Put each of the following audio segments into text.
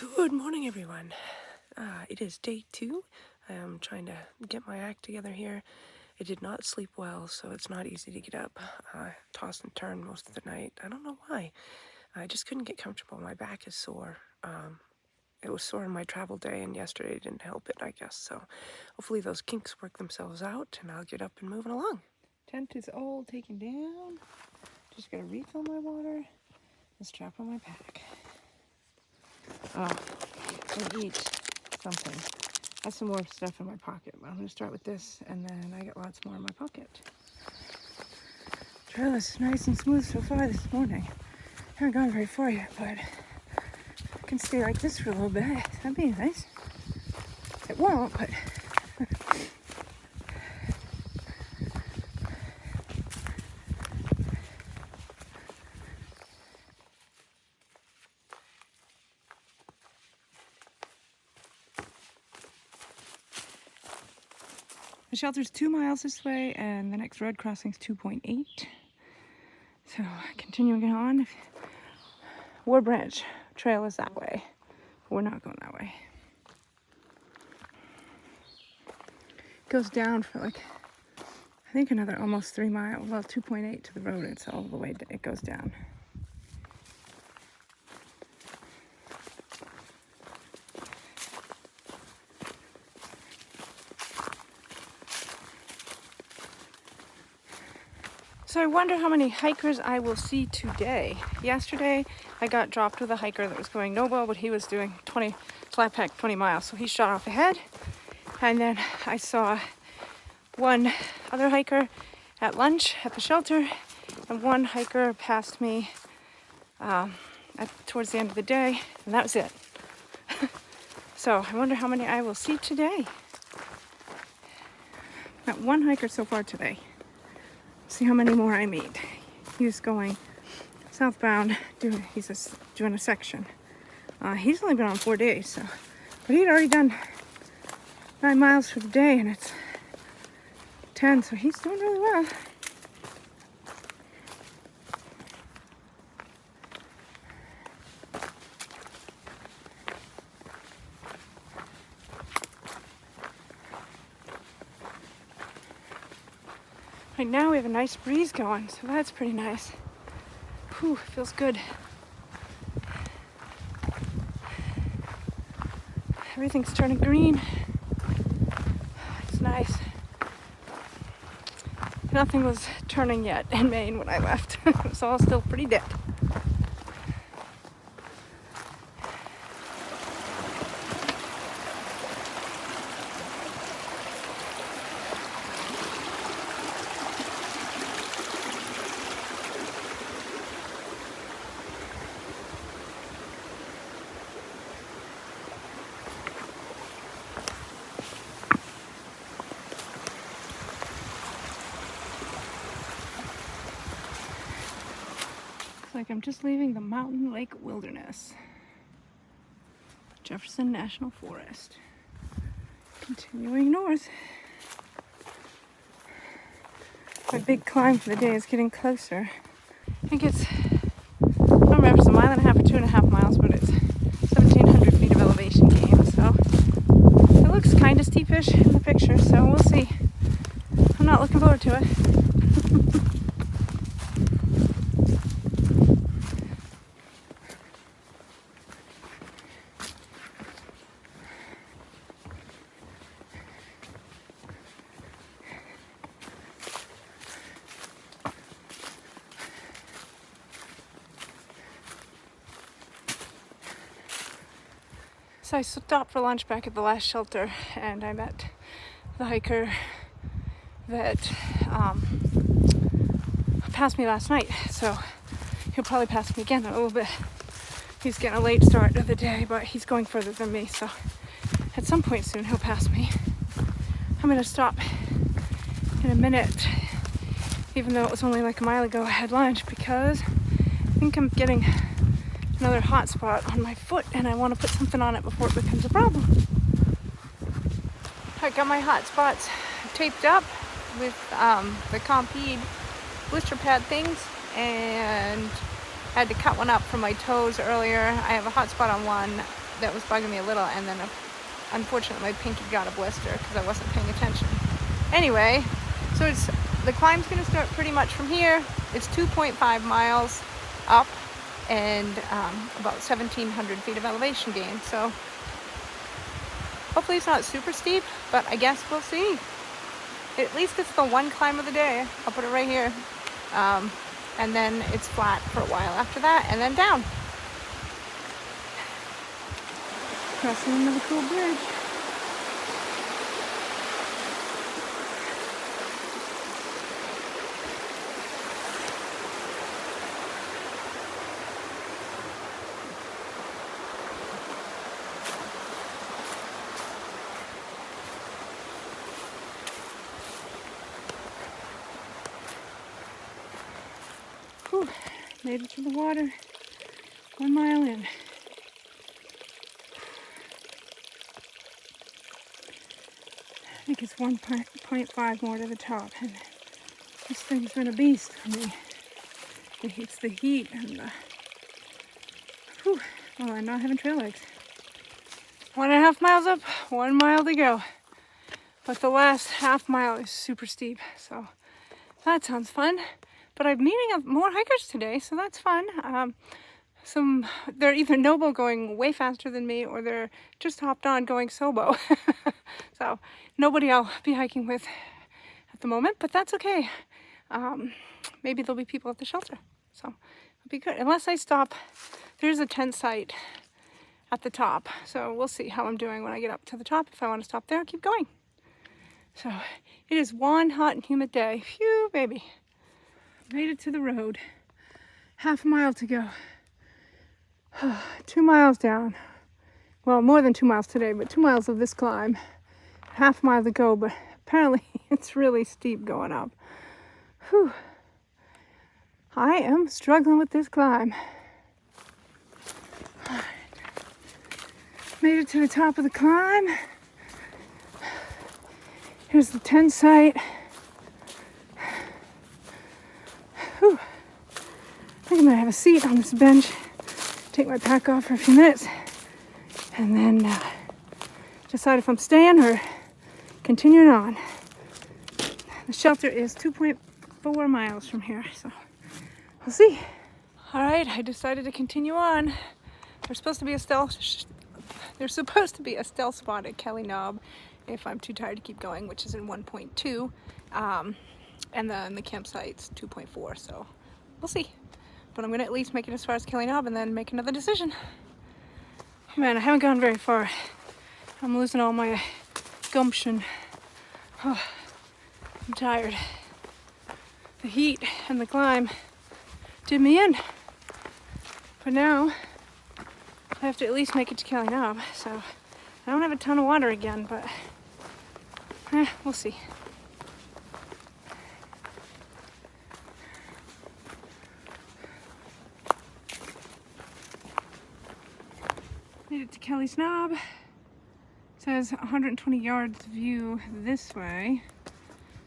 Good morning, everyone. It is day 2. I am trying to get my act together here. I did not sleep well, so it's not easy to get up. I tossed and turned most of the night. I don't know why. I just couldn't get comfortable. My back is sore. It was sore on my travel day, and yesterday didn't help it, I guess. So hopefully those kinks work themselves out, and I'll get up and moving along. Tent is all taken down. Just gotta refill my water and strap on my pack. And eat something. I have some more stuff in my pocket. I'm going to start with this, and then I got lots more in my pocket. Trail is nice and smooth so far this morning. Haven't gone very far yet, but I can stay like this for a little bit. That'd be nice. It won't, but the shelter's 2 miles this way, and the next road crossing's 2.8. So continuing on, War Branch Trail is that way. We're not going that way. It goes down for like, I think another almost 3 miles. Well, 2.8 to the road. It's all the way. It goes down. So I wonder how many hikers I will see today. Yesterday, I got dropped with a hiker that was going nowhere, but he was doing flat pack 20 miles. So he shot off ahead. And then I saw one other hiker at lunch at the shelter, and one hiker passed me towards the end of the day, and that was it. So I wonder how many I will see today. Got one hiker so far today. See how many more I meet. He's going southbound. He's doing a section. He's only been on 4 days, so, but he'd already done 9 miles for the day, and it's 10, so he's doing really well. Right now we have a nice breeze going, so that's pretty nice. Whew, feels good. Everything's turning green. It's nice. Nothing was turning yet in Maine when I left. It was all still pretty dead. Like I'm just leaving the mountain lake wilderness. Jefferson National Forest. Continuing north. My big climb for the day is getting closer. I think it's, I don't remember if it's 1.5 miles or 2.5 miles, but it's 1,700 feet of elevation gain. So it looks kind of steepish in the picture, so we'll see. I'm not looking forward to it. So I stopped for lunch back at the last shelter, and I met the hiker that passed me last night. So he'll probably pass me again in a little bit. He's getting a late start of the day, but he's going further than me. So at some point soon he'll pass me. I'm gonna stop in a minute, even though it was only like a mile ago I had lunch, because I think I'm getting another hot spot on my foot, and I want to put something on it before it becomes a problem. I got my hot spots taped up with the Compede blister pad things, and I had to cut one up from my toes earlier. I have a hot spot on one that was bugging me a little, and then unfortunately my pinky got a blister because I wasn't paying attention. Anyway, so the climb's going to start pretty much from here. It's 2.5 miles up and about 1,700 feet of elevation gain. So hopefully it's not super steep, but I guess we'll see. At least it's the one climb of the day. I'll put it right here. And then it's flat for a while after that, and then down. Crossing another cool bridge. Whew, made it to the water. 1 mile in. I think it's 1.5 more to the top, and this thing's been a beast for me. It's the heat and the... Whew, well, I'm not having trail legs. 1.5 miles up, 1 mile to go. But the last half mile is super steep, so that sounds fun. But I'm meeting up more hikers today, so that's fun. They're either Nobo going way faster than me, or they're just hopped on going Sobo. So nobody I'll be hiking with at the moment, but that's okay. Maybe there'll be people at the shelter, so it'll be good. Unless I stop, there's a tent site at the top, so we'll see how I'm doing when I get up to the top. If I want to stop there, I'll keep going. So it is one hot and humid day. Phew, baby. Made it to the road. Half a mile to go. 2 miles down. Well, more than 2 miles today, but 2 miles of this climb. Half a mile to go, but apparently it's really steep going up. Whew. I am struggling with this climb. Made it to the top of the climb. Here's the tent site. Whew. I think I'm gonna have a seat on this bench, take my pack off for a few minutes, and then decide if I'm staying or continuing on. The shelter is 2.4 miles from here, so we'll see. All right, I decided to continue on. There's supposed to be a stealth spot at Kelly Knob if I'm too tired to keep going, which is in 1.2. And then the campsite's 2.4, so we'll see. But I'm gonna at least make it as far as Kelly Knob and then make another decision. Man, I haven't gone very far. I'm losing all my gumption. Oh, I'm tired. The heat and the climb did me in. But now, I have to at least make it to Kelly Knob, so I don't have a ton of water again, but we'll see. Made it to Kelly's Knob. It says 120 yards view this way.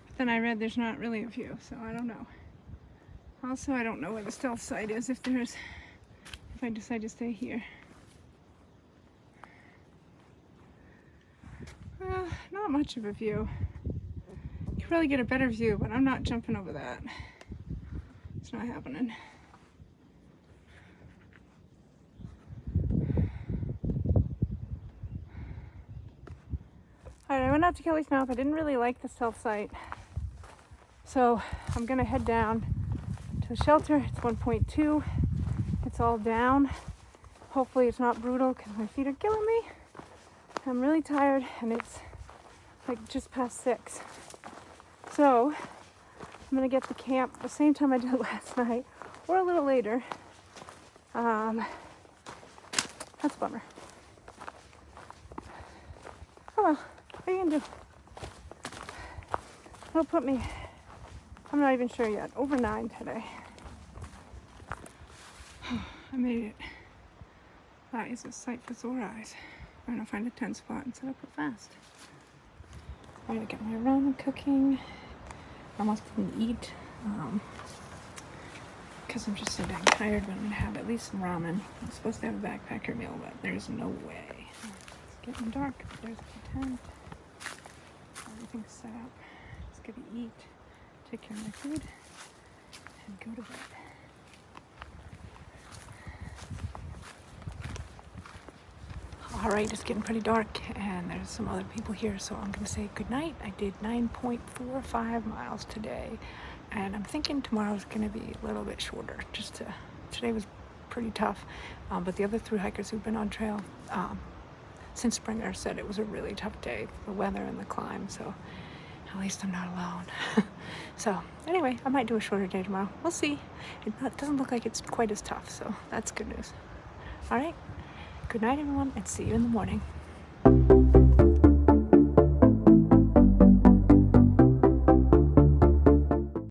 But then I read there's not really a view, so I don't know. Also, I don't know where the stealth site is if I decide to stay here. Not much of a view. You could probably get a better view, but I'm not jumping over that. It's not happening. Alright, I went out to Kelly's Knob. I didn't really like the stealth site, so I'm gonna head down to the shelter. It's 1.2. It's all down. Hopefully it's not brutal because my feet are killing me. I'm really tired and it's like just past 6. So I'm gonna get to camp the same time I did last night or a little later. That's a bummer. Oh well, what are you gonna do? It'll put me, I'm not even sure yet, over 9 today. I made it. That is a sight for sore eyes. I'm gonna find a tent spot and set up real fast. I'm gonna get my ramen cooking. I almost didn't eat because I'm just so dang tired, but I'm gonna have at least some ramen. I'm supposed to have a backpacker meal, but there's no way. It's getting dark. There's the tent. Everything's set up. Just gonna eat, take care of my food, and go to bed. All right, it's getting pretty dark, and there's some other people here, so I'm gonna say good night. I did 9.45 miles today, and I'm thinking tomorrow's gonna be a little bit shorter. Today was pretty tough, but the other thru hikers who've been on trail since Springer said it was a really tough day, the weather and the climb, so at least I'm not alone. So anyway, I might do a shorter day tomorrow. We'll see. It doesn't look like it's quite as tough, so that's good news. All right. Good night, everyone, and see you in the morning.